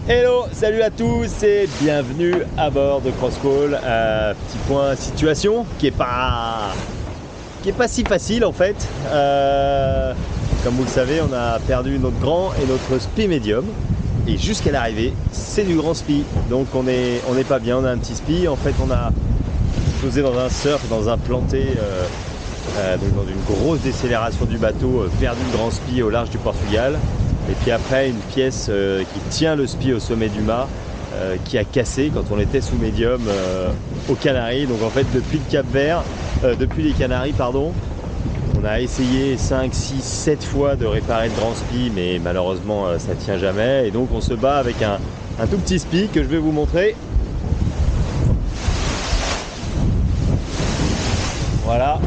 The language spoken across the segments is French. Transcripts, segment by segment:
Hello, salut à tous et bienvenue à bord de Crosscall. Petit point situation qui est pas si facile en fait. Comme vous le savez, on a perdu notre grand et notre spi médium. Et jusqu'à l'arrivée, c'est du grand spi. Donc on est pas bien, on a un petit spi. En fait, on a posé dans un surf, dans un planté, donc dans une grosse décélération du bateau, perdu le grand spi au large du Portugal. Et puis après, une pièce qui tient le spi au sommet du mât qui a cassé quand on était sous médium aux Canaries. Donc en fait, depuis le Cap-Vert, depuis les Canaries, pardon, on a essayé 5, 6, 7 fois de réparer le grand spi, mais malheureusement, ça tient jamais. Et donc on se bat avec un tout petit spi que je vais vous montrer. Voilà.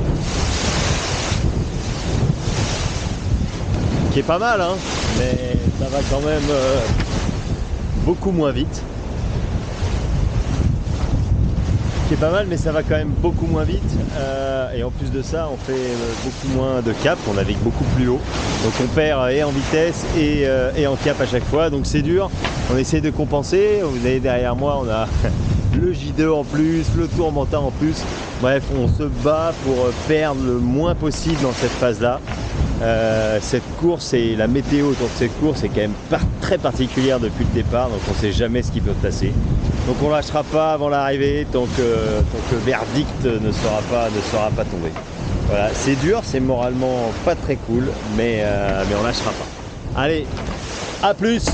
Qui est pas mal, hein, mais ça va quand même beaucoup moins vite. Qui est pas mal, mais ça va quand même beaucoup moins vite. Et en plus de ça, on fait beaucoup moins de cap, on navigue beaucoup plus haut. Donc on perd et en vitesse et en cap à chaque fois. Donc c'est dur. On essaie de compenser. Vous avez derrière moi, on a le J2 en plus, le tourmentin en plus. Bref, on se bat pour perdre le moins possible dans cette phase-là. Cette course et la météo autour de cette course est quand même très particulière depuis le départ, donc on ne sait jamais ce qui peut se passer. Donc on ne lâchera pas avant l'arrivée tant que le verdict ne sera pas tombé. Voilà, c'est dur, c'est moralement pas très cool, mais on ne lâchera pas. Allez, à plus!